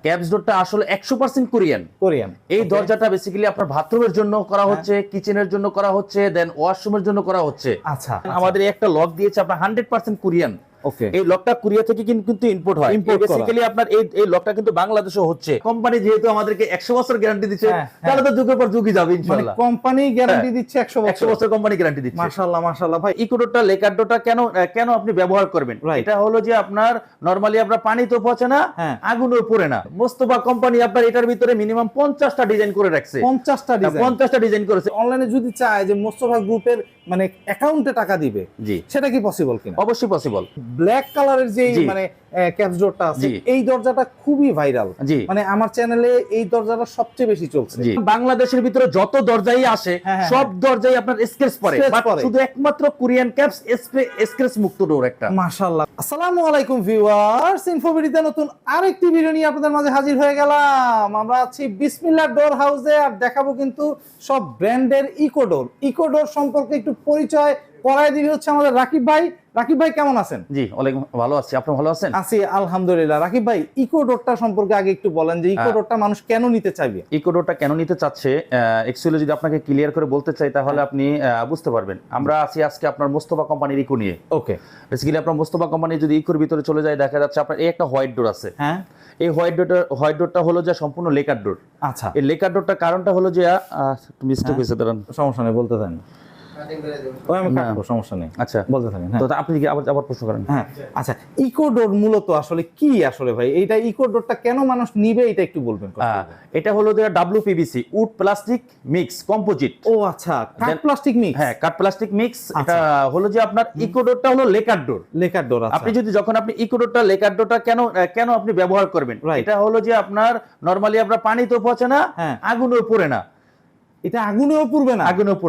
Caps ডোরটা আসলে 100% Korean. এই দরজাটা বেসিক্যালি আপনার বাথরুমের জন্য করা হচ্ছে, কিচেনের জন্য করা হচ্ছে, দেন ওয়াশরুমের জন্য করা হচ্ছে। আচ্ছা, আমাদের একটা লক দিয়েছে আপনার 100% কোরিয়ান। এই লকটা কোরিয়া থেকে কিন্তু ইম্পোর্ট হয়। বেসিক্যালি আপনার এই লকটা কিন্তু বাংলাদেশে হচ্ছে। কোম্পানি যেহেতু আমাদেরকে 100 বছর গ্যারান্টি দিচ্ছে, তাহলে তো যুগের পর যুগই যাবে ইনশাআল্লাহ। মানে কোম্পানি গ্যারান্টি দিচ্ছে 100 বছর কোম্পানি গ্যারান্টি দিচ্ছে। মাশাআল্লাহ মাশাআল্লাহ ভাই। ইকোডোরটা লেকারডোরটা কেন আপনি ব্যবহার করবেন? এটা হলো যে আপনার নরমালি আপনার পানি তো পচে না, আগুনও পড়ে না। মোস্তফা কোম্পানি আপনার এটার ভিতরে মিনিমাম 50টা ডিজাইন করে রাখছে। 50টা ডিজাইন করেছে। অনলাইনে যদি চায় যে মোস্তফা গ্রুপের মানে অ্যাকাউন্টে টাকা দিবে, সেটা কি পসিবল কিনা? অবশ্যই পসিবল। ব্ল্যাক কালারের যে মানে ক্যাপস ডোরটা আছে, এই দরজাটা খুবই ভাইরাল। মানে আমার চ্যানেলে এই দরজাটা সবচেয়ে বেশি চলছে। বাংলাদেশের ভিতরে যত দরজাই আসে সব দরজাই আপনার স্ক্র্যাচ পড়ে, বাট শুধু একমাত্র কোরিয়ান ক্যাপস স্ক্র্যাচ মুক্ত ডোর একটা। মাশাআল্লাহ। আসসালামু আলাইকুম ভিউয়ার্স, ইনফোবিডিতে নতুন আরেকটি ভিডিও নিয়ে আপনাদের মাঝে হাজির হয়ে গেলাম। আমরা আছি বিসমিল্লাহ ডোর হাউসে, আর দেখাবো কিন্তু সব ব্র্যান্ডের ইকোডোর সম্পর্কে একটু পরিচয় করায় দিবি হচ্ছে আমাদের রাকিব ভাই। রাকিব ভাই কেমন আছেন? জি ওয়ালাইকুম, ভালো আছি। আপনি ভালো আছেন? আছি আলহামদুলিল্লাহ। রাকিব ভাই, ইকোডোরটা সম্পর্কে আগে একটু বলেন যে ইকোডোরটা মানুষ কেন নিতে চাইবে? ইকোডোরটা কেন নিতে চাচ্ছে অ্যাকচুয়ালি যদি আপনাকে ক্লিয়ার করে বলতে চাই তাহলে আপনি বুঝতে পারবেন। আমরা আছি আজকে আপনার মোস্তফা কোম্পানির ইকো নিয়ে। ওকে, বেসিক্যালি আপনার মোস্তফা কোম্পানি যদি ইকোর ভিতরে চলে যায়, দেখা যাচ্ছে আপনার এই একটা হোয়াইট ডোর আছে। হ্যাঁ, এই হোয়াইট ডোরটা হলো যে সম্পূর্ণ লেকার ডোর। আচ্ছা, এই লেকার ডোরটার কারণটা হলো যে মিস্টেক হয়েছে, দাঁড়ান, সমস্যা নেই, বলতে থাকেন। সমস্যা নেই, আচ্ছা বলতে থাকেন। তো আপনি কি আবার প্রশ্ন করেন? হ্যাঁ, আচ্ছা, ইকোডোর মূলত আসলে কি আসলে ভাই? এইটা ইকোডোরটা কেন মানুষ নিবে এটা একটু বলবেন? এটা হলো যে WPVC wood plastic mix composite. ও আচ্ছা, কাঠ প্লাস্টিক মিক্স। হ্যাঁ, কাঠ প্লাস্টিক মিক্স। এটা হলো যে আপনার ইকোডোরটা হলো লেকার ডোর। আপনি যখন আপনি ইকোডোরটা লেকার ডোরটা কেন আপনি ব্যবহার করবেন? এটা হলো যে আপনার নরমালি আপনার পানি তো পচে না, আগুনও পড়ে না। এটা আগুনেও পুড়বে না,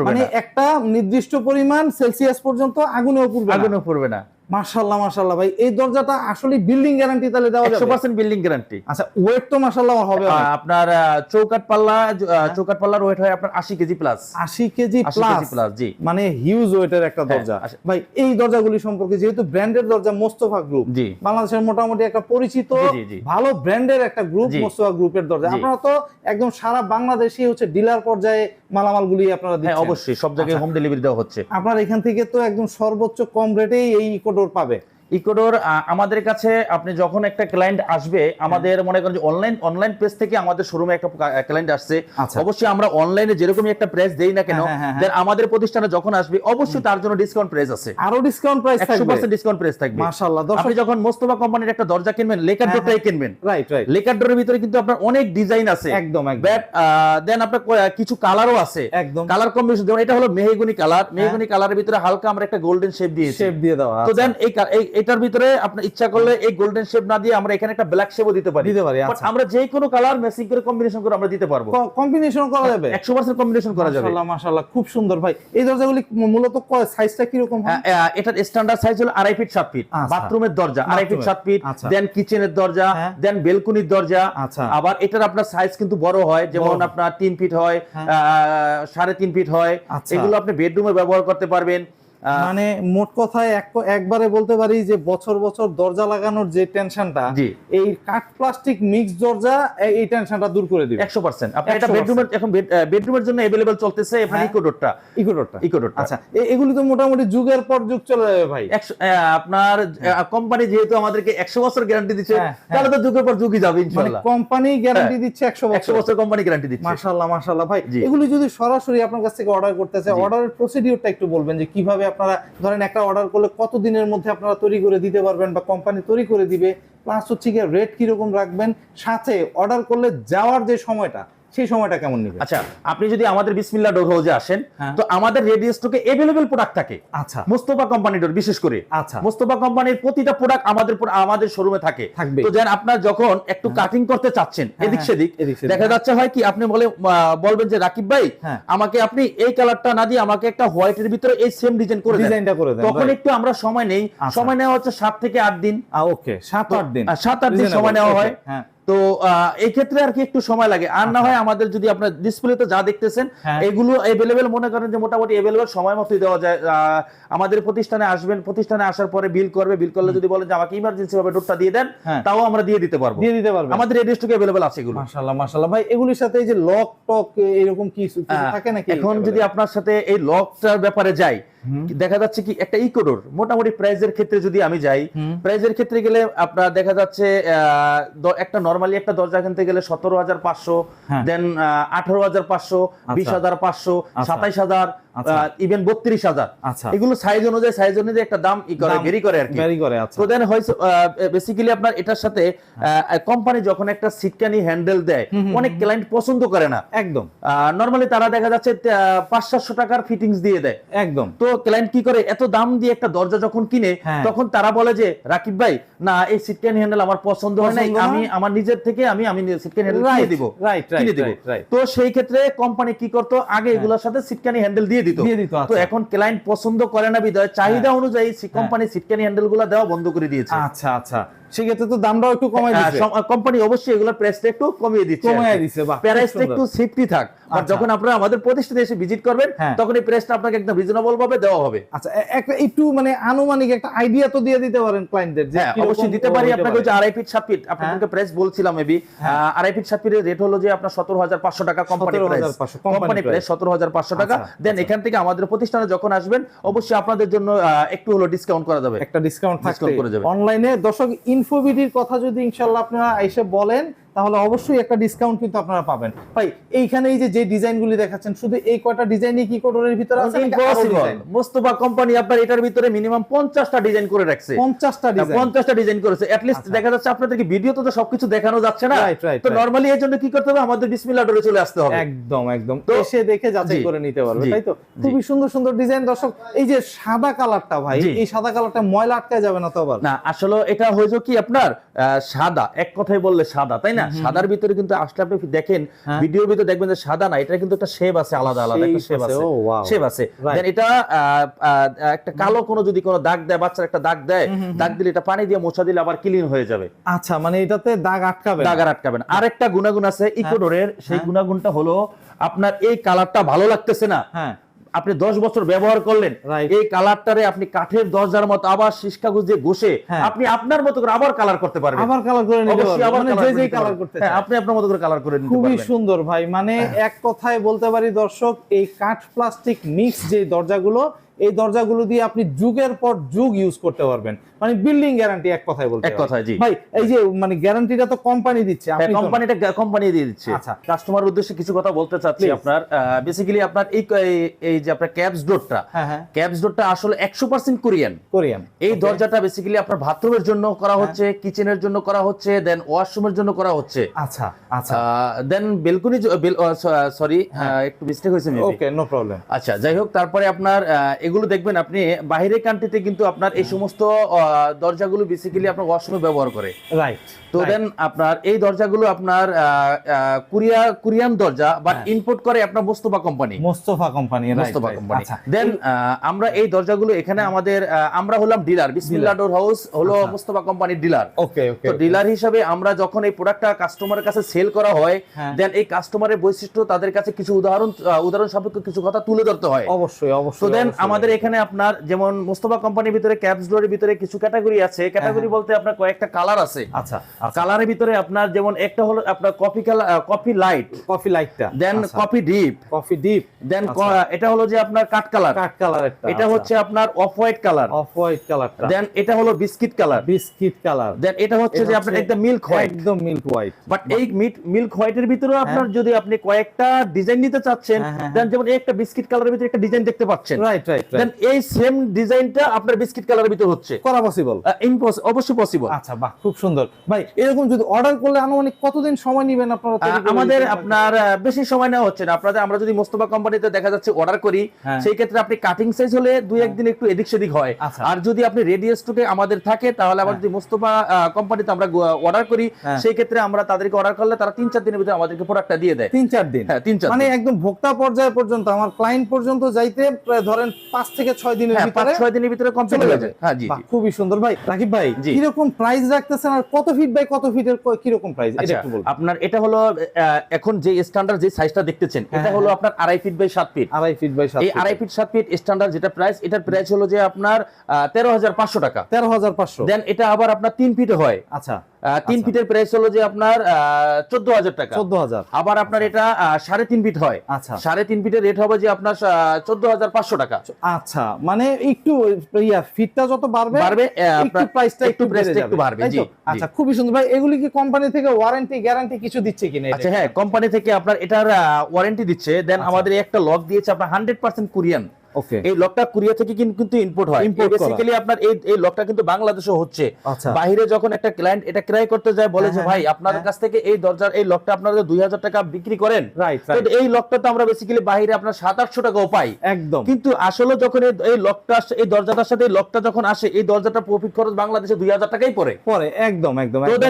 মানে একটা নির্দিষ্ট পরিমাণ সেলসিয়াস পর্যন্ত আগুনেও পুড়বে না। মাশাআল্লাহ মাশাআল্লাহ ভাই, এই দরজাটা আসলে বিল্ডিং গ্যারান্টি তাহলে দেওয়া যাবে? 100% বিল্ডিং গ্যারান্টি। আচ্ছা, ওয়েট তো মাশাআল্লাহ হবে আপনার চৌকাঠ পাল্লার ওয়েট হয় আপনার 80 কেজি প্লাস। 80 কেজি প্লাস, জি, মানে হিউজ ওয়েটের একটা দরজা। ভাই, এই দরজাগুলি সম্পর্কে, যেহেতু ব্র্যান্ডের দরজা মোস্তফা গ্রুপ, বাংলাদেশের মোটামুটি একটা পরিচিত ভালো ব্র্যান্ডের একটা গ্রুপ মোস্তফা গ্রুপের দরজা। আপনারা তো একদম সারা বাংলাদেশে হচ্ছে ডিলার পর্যায়ে মালামালগুলি আপনারা দিচ্ছেন? হ্যাঁ, অবশ্যই সব জায়গায় হোম ডেলিভারি দেওয়া হচ্ছে। আপনার এখান থেকে তো একদম সর্বোচ্চ কম রেটেই এই ইকোডোর পাবে। ইকোডোর আমাদের কাছে আপনি যখন একটা ক্লায়েন্ট আসবে, আমাদের মনে করেন যে অনলাইন পেজ থেকে আমাদের শোরুমে একটা ক্লায়েন্ট আসছে, অবশ্যই আমরা অনলাইনে যেরকমই একটা প্রাইস দেই না কেন, দেন আমাদের প্রতিষ্ঠানে যখন আসবে অবশ্যই তার জন্য ডিসকাউন্ট প্রাইস আছে। আরো ডিসকাউন্ট প্রাইস থাকবে, 100% ডিসকাউন্ট প্রাইস থাকবে। মাশাআল্লাহ। আপনি যখন মোস্তফা কোম্পানির একটা দরজা কিনবেন, লেকার ডোরটাই কিনবেন। রাইট। লেকার ডোরের ভিতরে কিন্তু আপনার অনেক ডিজাইন আছে, একদম। দেন আপনার কিছু কালারও আছে, কালার কম্বিনেশন। যেমন এটা হলো মেহগনি কালারের ভিতরে হালকা আমরা একটা গোল্ডেন শেপ দিয়ে দেওয়া। তো দেন এটার ভিতরে ইচ্ছা করলে এই গোল্ডেন শেপ না দিয়ে আমরা এখানে একটা ব্ল্যাক শেপও দিতে পারি। বাট আমরা যে কোনো কালার ম্যাচিং করে কম্বিনেশন করে আমরা দিতে পারবো। কম্বিনেশন করা যাবে, 100% কম্বিনেশন করা যাবে। মাশাআল্লাহ মাশাআল্লাহ, খুব সুন্দর ভাই। এই দরজাগুলি মূলত সাইজটা কি রকম হয়? এটার স্ট্যান্ডার্ড সাইজ হলো 2.5 ফিট 7 ফিট। বাথরুমের দরজা 2.5 ফিট 7 ফিট, দেন কিচেনের দরজা, দেন বেলকনির দরজা। আবার এটার আপনার সাইজ কিন্তু বড় হয়, যেমন আপনার 3 ফিট হয়, 3.5 ফিট হয়। এগুলো আপনি বেডরুমে ব্যবহার করতে পারবেন। মানে মোট কথায় একবারে বলতে পারি যে বছর বছর দরজা লাগানোর যে টেনশনটা, এই কাঠ প্লাস্টিক মিক্স দরজা এই টেনশনটা দূর করে দিবে 100%। আপনি এটা বেডরুমের জন্য अवेलेबल চলতেছে এখন ইকোডোরটা। আচ্ছা, এগুলি তো মোটামুটি যুগের পর যুগ চলে যাবে ভাই। আপনার কোম্পানি যেহেতু আমাদেরকে 100 বছর গ্যারান্টি দিচ্ছে, তাহলে তো যুগের পর যুগই যাবে ইনশাআল্লাহ। কোম্পানি গ্যারান্টি দিচ্ছে 100 বছর কোম্পানি গ্যারান্টি দিচ্ছে। মাশাআল্লাহ মাশাআল্লাহ ভাই, এগুলি যদি সরাসরি আপনার কাছ থেকে অর্ডার করতে চায়, অর্ডারের প্রসিডিউরটা একটু বলবেন যে কিভাবে আপনারা ধরেন একটা অর্ডার করলে কত দিনের মধ্যে আপনারা তৈরি করে দিতে পারবেন বা কোম্পানি তৈরি করে দিবে, প্লাস হচ্ছে কি রেট কিরকম রাখবেন, সাথে অর্ডার করলে যাওয়ার যে সময়টা, সেই সময়টা কেমন নেবে? আচ্ছা, আপনি যদি আমাদের বিসমিল্লাহ ডোর হাউসে আসেন, তো আমাদের রেডি স্টকে अवेलेबल প্রোডাক্ট থাকে। আচ্ছা, মোস্তফা কোম্পানির ডোর বিশেষ করে। আচ্ছা, মোস্তফা কোম্পানির প্রতিটা প্রোডাক্ট আমাদের শোরুমে থাকে। তো যেন আপনার যখন একটু কাটিং করতে চাচ্ছেন এদিক সেদিক, দেখা যাচ্ছে হয় কি আপনি বলবেন যে রাকিব ভাই, আমাকে আপনি এই কালারটা না দিয়ে আমাকে একটা হোয়াইটের ভিতরে এই সেম ডিজাইনটা করে দেন। তখন একটু আমরা সময় নেই, সময় নেওয়া হচ্ছে 7 থেকে 8 দিন। ওকে, 7-8 দিন সময় নেওয়া হয়। তো এই ক্ষেত্রে আর কি একটু সময় লাগে, আর না হয় আমাদের যদি আপনার ডিসপ্লেতে যা দেখতেছেন এগুলো अवेलेबल মনে করেন যে মোটামুটি अवेलेबल সময় মতোই দেওয়া যায়। আমাদের প্রতিষ্ঠানে আসবেন, প্রতিষ্ঠানে আসার পরে বিল করবে, বিল করলে যদি বলেন যে আমাকে ইমার্জেন্সি ভাবে ডোরটা দিয়ে দেন, তাও আমরা দিয়ে দিতে পারবো। আমাদের রেডি স্টকে अवेलेबल আছে এগুলো। মাশাআল্লাহ মাশাআল্লাহ ভাই, এগুলির সাথে এই যে লক টক এরকম কিছু থাকে নাকি? এখন যদি আপনার সাথে এই লকটার ব্যাপারে যাই, দেখা যাচ্ছে কি একটা ইকোডোর মোটামুটি প্রাইজের ক্ষেত্রে যদি আমি যাই, প্রাইজের ক্ষেত্রে গেলে আপনার দেখা যাচ্ছে একটা নরমালি একটা দরজা কিনতে গেলে 17,500, দেন 18,500, 20,500, 27,000, ইভেন 32,000। এগুলো সাইজ অনুযায়ী একটা দাম ভেরি করে আর কি। তো দেন হয়তো বেসিক্যালি আপনার এটার সাথে কোম্পানি যখন একটা সিটকানি হ্যান্ডেল দেয়, অনেক ক্লায়েন্ট পছন্দ করে না একদম। নরমালি তারা দেখা যাচ্ছে 500-700 টাকার ফিটিংস দিয়ে দেয় একদম। তো ক্লায়েন্ট কি করে, এত দাম দিয়ে একটা দরজা যখন কিনে, তখন তারা বলে যে রাকিব ভাই না, এই সিটকানি হ্যান্ডেল আমার পছন্দ হয় নাই, আমি আমার নিজের থেকে আমি সিটকানি হ্যান্ডেল কিনে দিব। তো সেই ক্ষেত্রে কোম্পানি কি করতো, আগে এগুলোর সাথে সিটকানি হ্যান্ডেল দিয়ে দিত। তো এখন ক্লায়েন্ট পছন্দ করে না বিধায় চাহিদা অনুযায়ী কোম্পানি সিটকানি হ্যান্ডেল গুলা দেওয়া বন্ধ করে দিয়েছে। আচ্ছা আচ্ছা, সেক্ষেত্রে তো দামটাও একটু কমাই দিচ্ছে কোম্পানি, অবশ্যই এগুলোর প্রাইসটা একটু কমিয়ে দিচ্ছে, প্রাইসটা একটু সেফটি থাক। আর যখন আপনারা আমাদের প্রতিষ্ঠানে এসে ভিজিট করবেন, তখন এই প্রাইসটা আপনাকে একদম রিজনেবল ভাবে দেওয়া হবে। আচ্ছা, একটা একটু মানে আনুমানিক একটা আইডিয়া তো দিয়ে দিতে পারেন ক্লায়েন্টদের? যে অবশ্যই দিতে পারি। আপনাকে হচ্ছে 2.5 ফিট 7 ফিট আপনাদেরকে প্রাইস বলছিলাম মেবি 2.5 ফিট 7 ফিটের রেট হলো যে আপনার 17,500 টাকা কোম্পানি প্রাইস, কোম্পানি প্রাইস 17,500 টাকা। দেন এখান থেকে আমাদের প্রতিষ্ঠানে যখন আসবেন, অবশ্যই আপনাদের জন্য একটু হলো ডিসকাউন্ট করা যাবে, একটা ডিসকাউন্ট করে যাবে অনলাইনে। দর্শক, ইনফোবিডির কথা যদি ইনশাআল্লাহ আপনারা এসে বলেন, তাহলে অবশ্যই একটা ডিসকাউন্ট কিন্তু আপনারা পাবেন। ভাই, এইখানে এই যে ডিজাইনগুলি দেখাচ্ছেন, শুধু এই কয়টা ডিজাইনই কি কোডের ভিতরে আছে? মোস্তফা কোম্পানি আপনার এটার ভিতরে মিনিমাম 50টা ডিজাইন করে রাখছে। 50টা ডিজাইন করেছে। এট লিস্ট দেখা যাচ্ছে আপনাদেরকে ভিডিওতে তো সবকিছু দেখানো যাচ্ছে না, তো নরমালি এর জন্য কি করতে হবে, আমাদের বিসমিল্লাহ ডোরে চলে আসতে হবে। একদম একদম, এসে দেখে যাচাই করে নিতে পারবে, তাই তো? খুবই সুন্দর সুন্দর ডিজাইন। দর্শক, এই যে সাদা কালারটা, ভাই এই সাদা কালারটা ময়লা আটকায় যাবে না তো? আবার না, আসলে এটা হয়েছে কি আপনার সাদা, এক কথায় বললে সাদা, তাই না? সাদার ভিতরে কিন্তু আসলে আপনি দেখেন ভিডিওর ভিতরে দেখবেন যে সাদা না, এটা কিন্তু একটা শেপ আছে, আলাদা আলাদা একটা শেপ আছে। দেন এটা একটা কালো যদি কোনো দাগ দেয়, বাচ্চার একটা দাগ দেয়, দাগ দিলে এটা পানি দিয়ে মোছা দিলে আবার ক্লিন হয়ে যাবে। আচ্ছা, মানে এটাতে দাগ আটকাবে না। আরেকটা গুণাগুণ আছে ইকোডোরের, সেই গুণাগুণটা হলো আপনার এই কালারটা ভালো লাগতেছে না, আপনি 10 বছর ব্যবহার করলেন, এই কালারটারে আপনি কাঠের দরজার মতো আবার শিশকা গুজে ঘষে আপনি আপনার মতো করে আবার কালার করতে পারবেন, আবার কালার করে নিতে পারবেন, মানে যে কালার করতে চান আপনি আপনার মতো করে কালার করে নিতে পারবেন। খুবই সুন্দর ভাই, মানে এক কথায় বলতে পারি দর্শক, এই কাঠ প্লাস্টিক মিক্স যে দরজাগুলো, এই দরজাগুলো দিয়ে আপনি যুগের পর যুগ ইউজ করতে পারবেন, মানে বিল্ডিং গ্যারান্টি এক কথায় বলতে। এক কথায় জি ভাই, এই যে মানে গ্যারান্টিটা তো কোম্পানি দিচ্ছে, আপনি কোম্পানি দিয়ে দিচ্ছে। আচ্ছা, কাস্টমার উদ্দেশ্যে কিছু কথা বলতে চাচ্ছি। আপনার বেসিক্যালি আপনার এই যে আপনার ক্যাপস ডোরটা আসলে 100% কোরিয়ান। এই দরজাটা বেসিক্যালি আপনার বাথরুমের জন্য করা হচ্ছে, কিচেনের জন্য করা হচ্ছে, দেন ওয়াশরুমের জন্য করা হচ্ছে। আচ্ছা আচ্ছা, দেন বেলকনি, সরি একটু মিস্টেক হয়েছে, ওকে নো প্রবলেম। আচ্ছা, যাই হোক, তারপরে আপনার এগুলো দেখবেন আপনি বাইরের কান্ট্রিতে কিন্তু আপনার এই সমস্ত দরজাগুলো বেসিক্যালি আপনার ওয়াশরুমে ব্যবহার করে, রাইট? তো দেন আপনার এই দরজাগুলো আপনার কোরিয়ান দরজা, বাট ইম্পোর্ট করে আপনার মোস্তফা কোম্পানি। দেন আমরা এই দরজাগুলো এখানে আমাদের আমরা হলাম ডিলার, বিসমিল্লাহ ডোর হাউস হলো মোস্তফা কোম্পানির ডিলার। ওকে ওকে, তো ডিলার হিসেবে আমরা যখন এই প্রোডাক্টটা কাস্টমারের কাছে সেল করা হয়, দেন এই কাস্টমারের বৈশিষ্ট্য, তাদের কাছে কিছু উদাহরণ সাপেক্ষ কিছু কথা তুলে ধরতে হয়। অবশ্যই অবশ্যই। তো দেন আমাদের এখানে আপনার যেমন মোস্তফা কোম্পানির ভিতরে ক্যাপস ডোরের ভিতরে কিছু ক্যাটাগরি আছে। ক্যাটাগরি বলতে আপনার কয়েকটা কালার আছে। আচ্ছা, কালারের ভিতরে আপনার যেমন একটা হলো আপনার কফি লাইটটা, দেন কফি ডিপ, দেন এটা হলো যে আপনার কাট কালার, এটা হচ্ছে আপনার অফ হোয়াইট কালারটা, দেন এটা হলো বিস্কিট কালার, দেন এটা হচ্ছে যে আপনার একদম মিল্ক হোয়াইট। বাট এই মিল্ক হোয়াইটের ভিতরে আপনার যদি আপনি কয়েকটা ডিজাইন নিতে চাচ্ছেন, দেন যেমন একটা বিস্কিট কালারের ভিতরে একটা ডিজাইন দেখতে পাচ্ছেন, রাইট? দেন এই সেম ডিজাইনটা আপনার বিস্কিট কালারের ভিতরে হচ্ছে, করা পসিবল? অবশ্যই পসিবল। আচ্ছা, বাহ, খুব সুন্দর ভাই। এরকম যদি অর্ডার করলে আনুমানিক কতদিন সময় নেবেন আপনারা? আমাদের আপনার বেশি সময় নেওয়া হচ্ছে না। আপনাদের আমরা যদি মোস্তফা কোম্পানিতে দেখা যাচ্ছে অর্ডার করি, সেই ক্ষেত্রে আপনি কাটিং সাইজ হলে 2-1 দিন একটু এদিক সেদিক হয়। আর যদি আপনি রেডি স্টকে আমাদের থাকে, তাহলে আবার যদি মোস্তফা কোম্পানিতে আমরা অর্ডার করি, সেই ক্ষেত্রে আমরা তাদেরকে অর্ডার করলে তারা 3-4 দিনের ভিতরে আমাদেরকে প্রোডাক্টটা দিয়ে দেয়। 3-4 দিন? হ্যাঁ, 3-4, মানে একদম ভোক্তা পর্যায়ে পর্যন্ত, আমার ক্লায়েন্ট পর্যন্ত যাইতে ধরেন 5 থেকে 6 দিনের হ্যাঁ, ভিতরে 5-6 দিনের ভিতরে কমপ্লিট হয়ে যায়। হ্যাঁ জি জি। খুবই সুন্দর ভাই। রাকিব ভাই জি। কি রকম প্রাইস রাখতেছেন আর কত ফিট বাই কত ফিটের কি রকম প্রাইস এটা একটু বলুন। আপনার এটা হলো এখন যে স্ট্যান্ডার্ড যে সাইজটা দেখতেছেন এটা হলো আপনার 2.5 feet by 7 feet. 2.5 feet by 7 এই 2.5 ফিট 7 ফিট স্ট্যান্ডার্ড যেটা প্রাইস, এটার প্রাইস হলো যে আপনার 13,500 টাকা। 13,500। দেন এটা আবার আপনার 3 ফিটে হয়। আচ্ছা 3 ফিটের প্রাইস হলো যে আপনার 14,000 টাকা। 14,000। আবার আপনার এটা 3.5 ফিট হয়। আচ্ছা 3.5 ফিটের রেট হবে যে আপনার 14,500 টাকা। আচ্ছা মানে একটু ফিটটা যত বাড়বে একটু প্রাইসটা একটু বাড়বে। জি আচ্ছা খুবই সুন্দর ভাই। এগুলি কি কোম্পানি থেকে ওয়ারেন্টি গ্যারান্টি কিছু দিচ্ছে কিনা? আচ্ছা হ্যাঁ, কোম্পানি থেকে আপনার এটার ওয়ারেন্টি দিচ্ছে। দেন আমাদের একটা লক দিয়েছে আপনার 100% কোরিয়ান। ওকে এই লকটা কোরিয়া থেকে কিন্তু ইম্পোর্ট হয়। বেসিক্যালি আপনার এই লকটা কিন্তু বাংলাদেশে হচ্ছে। বাইরে যখন একটা ক্লায়েন্ট এটা ক্রয় করতে যায় বলে যে ভাই আপনাদের কাছ থেকে এই দরজার এই লকটা আপনারা 2,000 টাকা বিক্রি করেন, তো এই লকটা তো আমরা বেসিক্যালি বাইরে আপনার 700-800 টাকাও পাই একদম। কিন্তু আসলে যখন এই লকটা এই দরজাটার সাথে এই লকটা যখন আসে, এই দরজাটা প্রফিট খরচ বাংলাদেশে 2,000 টাকাই পড়ে একদম।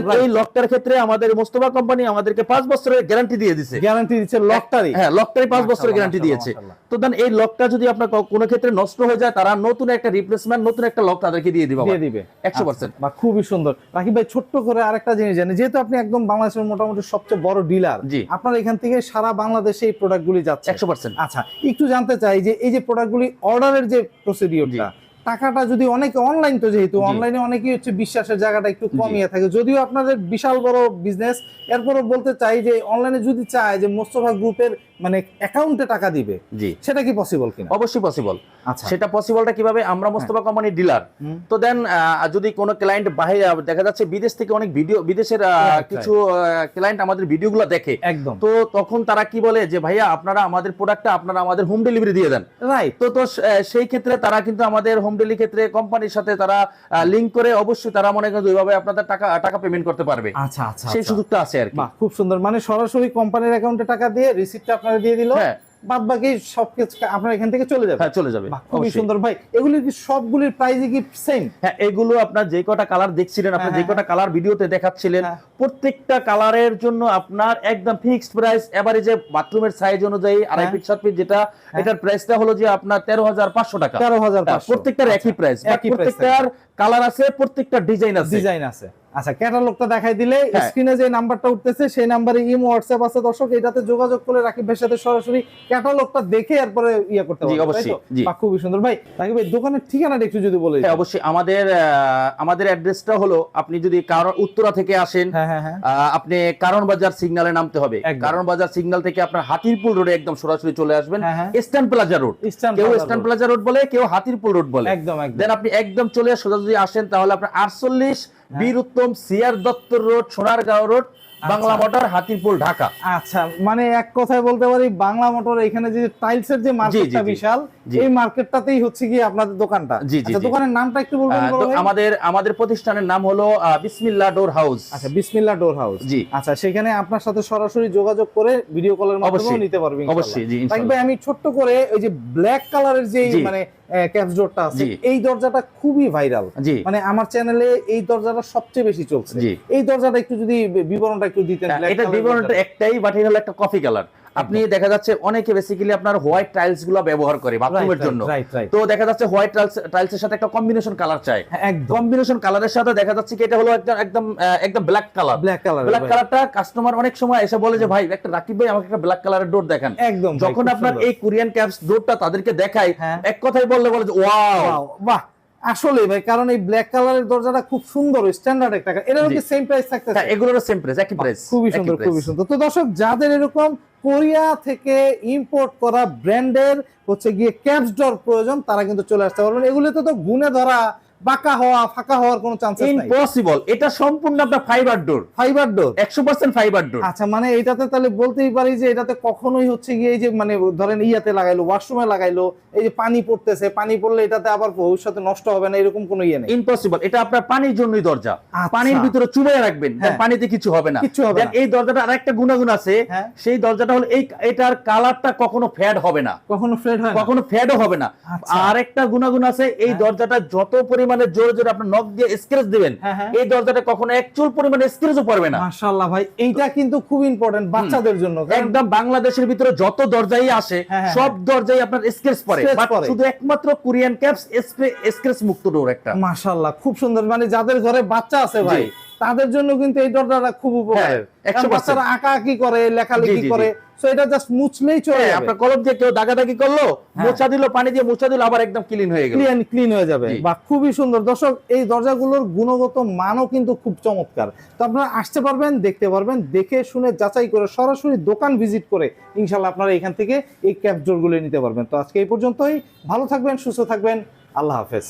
তো এই লকটার ক্ষেত্রে আমাদের মোস্তফা কোম্পানি আমাদেরকে 5 বছরের গ্যারান্টি দিয়ে দিয়েছে। গ্যারান্টি দিচ্ছে লকটারই? হ্যাঁ, লকটারই 5 বছরের গ্যারান্টি দিয়েছে। তো দেন এই লকটা যদি আপনার কোনো ক্ষেত্রে নষ্ট হয়ে যায়, তারা নতুন একটা রিপ্লেসমেন্ট নতুন একটা লক তাদেরকে দিয়ে দিবে 100%। বা খুবই সুন্দর। রাকিব ভাই ছোট্ট করে আরেকটা জিনিস জানেন, যেহেতু আপনি একদম বাংলাদেশের মোটামুটি সবচেয়ে বড় ডিলার, আপনার এখান থেকে সারা বাংলাদেশে এই প্রোডাক্টগুলি যাচ্ছে 100%। আচ্ছা একটু জানতে চাই যে এই যে প্রোডাক্টগুলি অর্ডারের যে প্রসিডিউরটা, টাকাটা যদি অনেকে অনলাইন, তো যেহেতু অনলাইনে অনেকেই হচ্ছে বিশ্বাসের জায়গাটা একটু কমিয়ে থাকে, যদিও আপনাদের বিশাল বড় বিজনেস, এরপরও বলতে চাই যে অনলাইনে যদি চায় যে মোস্তফা গ্রুপের মানে অ্যাকাউন্টে টাকা দিবে, সেটা কি পসিবল কিনা? অবশ্যই পসিবল। আচ্ছা সেটা পসিবলটা কিভাবে? আমরা মোস্তফা কোম্পানির ডিলার, তো দেন যদি কোনো ক্লায়েন্ট বাইরে দেখা যাচ্ছে বিদেশ থেকে অনেক ভিডিও, বিদেশের কিছু ক্লায়েন্ট আমাদের ভিডিওগুলো দেখে একদম, তো তখন তারা কি বলে যে ভাইয়া আপনারা আমাদের প্রোডাক্টটা আপনারা আমাদের হোম ডেলিভারি দিয়ে দেন, রাইট? তো সেই ক্ষেত্রে তারা কিন্তু আমাদের হোম ডেলিভারি ক্ষেত্রে কোম্পানির সাথে তারা লিংক করে অবশ্যই তারা মনে করেন ওইভাবে আপনাদের টাকা পেমেন্ট করতে পারবে। আচ্ছা আচ্ছা, সেই সুযোগটা আছে আর কি। খুব সুন্দর। মানে সরাসরি কোম্পানির অ্যাকাউন্টে টাকা দিয়ে রিসিপ্টটা আপনারা দিয়ে দিল, বাদ বাকি সবকিছু আপনার এখান থেকে চলে যাবে। হ্যাঁ চলে যাবে। খুবই সুন্দর ভাই। এগুলির কি সবগুলির প্রাইস কি সেম? হ্যাঁ, এগুলো আপনার যে কটা কালার দেখছিলেন, আপনি যে কটা কালার ভিডিওতে দেখাচ্ছিলেন, প্রত্যেকটা কালারের জন্য আপনার একদম ফিক্সড প্রাইস, এভারেজে বাথরুমের সাইজ অনুযায়ী 2.5 ফিট 7 ফিট যেটা, এটার প্রাইসটা হলো যে আপনার 13,500 টাকা। 13,500 প্রত্যেকটার একই প্রাইস, প্রত্যেকটার কালার আছে, প্রত্যেকটা ডিজাইন আছে। আচ্ছা ক্যাটালগটা দেখাই দিলে স্ক্রিনে যে নাম্বারটা উঠতেছে সেই নাম্বারে ইমো হোয়াটসঅ্যাপ আছে দর্শক, এটাতে যোগাযোগ করে রাকিব ভাইয়ের সাথে সরাসরি ক্যাটালগটা দেখে এরপরে করতে পারবেন। অবশ্যই জি, খুবই সুন্দর ভাই। রাকিব ভাই দোকানের ঠিকানাটা একটু যদি বলে। হ্যাঁ অবশ্যই, আমাদের অ্যাড্রেসটা হলো, আপনি যদি কারণ উত্তরা থেকে আসেন, আপনি কারণ বাজার সিগন্যালে নামতে হবে। কারণ বাজার সিগন্যাল থেকে আপনার হাতিরপুল রোডে একদম সরাসরি চলে আসবেন। স্ট্যান্ড প্লাজা রোড, কেউ স্ট্যান্ড প্লাজা রোড বলে, কেউ হাতিরপুল রোড বলে। একদম দেন আপনি একদম চলে সোজা যদি আসেন তাহলে আপনার 48 Bir Uttam CR Dutta road, Sonargaon road, Bangla motor, Hatirpool, Dhaka. আচ্ছা মানে এক কথায় বলতে পারি বাংলা মোটর এখানে যে টাইলসের যে মার্কেটটা বিশাল, এই মার্কেটটাতেই হচ্ছে কি আপনাদের দোকানটা। আচ্ছা দোকানের নামটা একটু বলবেন? আমাদের প্রতিষ্ঠানের নাম হলো বিসমিল্লাহ ডোর হাউস। আচ্ছা বিসমিল্লাহ ডোর হাউস। জি আচ্ছা, সেখানে আপনার সাথে সরাসরি যোগাযোগ করে ভিডিও কলের মাধ্যমে নিতে পারবেন অবশ্যই। জি ইনশাআল্লাহ। ভাই আমি ছোট্ট করে ওই যে ব্ল্যাক কালারের যে মানে ক্যাপস ডোরটা আছে, এই দরজাটা খুবই ভাইরাল, মানে আমার চ্যানেলে এই দরজাটা সবচেয়ে বেশি চলছে। এই দরজাটা একটু যদি বিবরণটা একটু দিতেন। এটা বিবরণটা একটাই, বাট এটা হলো একটা কফি কালার। আপনি দেখা যাচ্ছে অনেকে বেসিক্যালি আপনার হোয়াইট টাইলস গুলো ব্যবহার করে বাথরুমের জন্য, তো দেখা যাচ্ছে হোয়াইট টাইলসের সাথে একটা কম্বিনেশন কালার চাই। কম্বিনেশন কালারের সাথে দেখা যাচ্ছে কি এটা হলো একদম ব্ল্যাক কালার। ব্ল্যাক কালারটা কাস্টমার অনেক সময় এসে বলে যে ভাই একটা রাকিব ভাই আমাকে একটা ব্ল্যাক কালারের ডোর দেখান। একদম যখন আপনার এই কোরিয়ান ক্যাপস ডোরটা তাদেরকে দেখাই, এক কথাই বলে যে ওয়াও, বাহ আসলে ভাই, কারণ এই ব্ল্যাক কালারের দরজাটা খুব সুন্দর, স্ট্যান্ডার্ড একটা। এটারও কি সেম প্রাইস থাকতেছে? হ্যাঁ এগুলোরও সেম প্রাইস, একই প্রাইস। খুবই সুন্দর, খুবই সুন্দর। তো দর্শক যাদের এরকম কোরিয়া থেকে ইম্পোর্ট করা ব্র্যান্ডের হচ্ছে গিয়ে ক্যাপস ডোর প্রয়োজন, তারা কিন্তু চলে আসতে পারবেন। এগুলোতে তো গুণে ধরা বাঁকা হওয়া ফাঁকা হওয়ার কোনো চান্স নাই, ইম্পসিবল। এটা সম্পূর্ণ আপনার ফাইবার ডোর, 100% ফাইবার ডোর। আচ্ছা মানে এটাতে তাহলে বলতেই পারি যে এটাতে কখনোই হচ্ছে গিয়ে এই যে মানে ধরেন ইয়াতে লাগাইলো, ওয়াশরুমে লাগাইলো, এই যে পানি পড়তেছে, পানি পড়লে এটাতে আবার ভবিষ্যতে নষ্ট হবে না, এরকম কোনো ইয়ে নেই। ইম্পসিবল। এটা আপনার পানির জন্যই দরজা, পানির ভিতরে চুবাইয়া রাখবেন, পানিতে কিছু হবে না। এই দরজাটা আরেকটা গুণাগুণ আছে, সেই দরজাটা হলো এটার কালারটা কখনো ফেড হবে না, কখনো ফেডও হবে না। আরেকটা গুণাগুণ আছে, এই দরজাটা যত পরিমাণ পরিমাণে জোরে জোরে আপনি নক দিয়ে স্ক্র্যাচ দিবেন, এই দরজাটা কখনো এক চুল পরিমাণে স্ক্র্যাচও পড়বে না। মাশাআল্লাহ ভাই, এইটা কিন্তু খুব ইম্পর্টেন্ট বাচ্চাদের জন্য। একদম বাংলাদেশের ভিতরে যত দরজাই আসে সব দরজাই আপনার স্ক্র্যাচ পড়ে, বাট শুধু একমাত্র কোরিয়ান ক্যাপস স্ক্র্যাচ মুক্ত ডোর একটা। মাশাআল্লাহ খুব সুন্দর, মানে যাদের ঘরে বাচ্চা আছে ভাই তাদের জন্য কিন্তু এই দরজাটা খুব উপকার। বাচ্চারা আঁকাআঁকি করে, লেখালেখি করে, সো এটা জাস্ট মুছলেই চলে যাবে। আপনার কলম দিয়ে কেউ দাগাদাগি করলো, মোছা দিল, পানি দিয়ে মোছা দিল, আবার একদম ক্লিন হয়ে গেল, ক্লিন হয়ে যাবে। বা খুবই সুন্দর। দর্শক, এই দরজাগুলোর গুণগত মানও কিন্তু খুব চমৎকার। তো আপনারা আসতে পারবেন, দেখতে পারবেন, দেখে শুনে যাচাই করে সরাসরি দোকান ভিজিট করে ইনশাআল্লাহ আপনারা এখান থেকে এই ক্যাপস ডোরগুলো নিতে পারবেন। তো আজকে এই পর্যন্তই, ভালো থাকবেন, সুস্থ থাকবেন, আল্লাহ হাফেজ।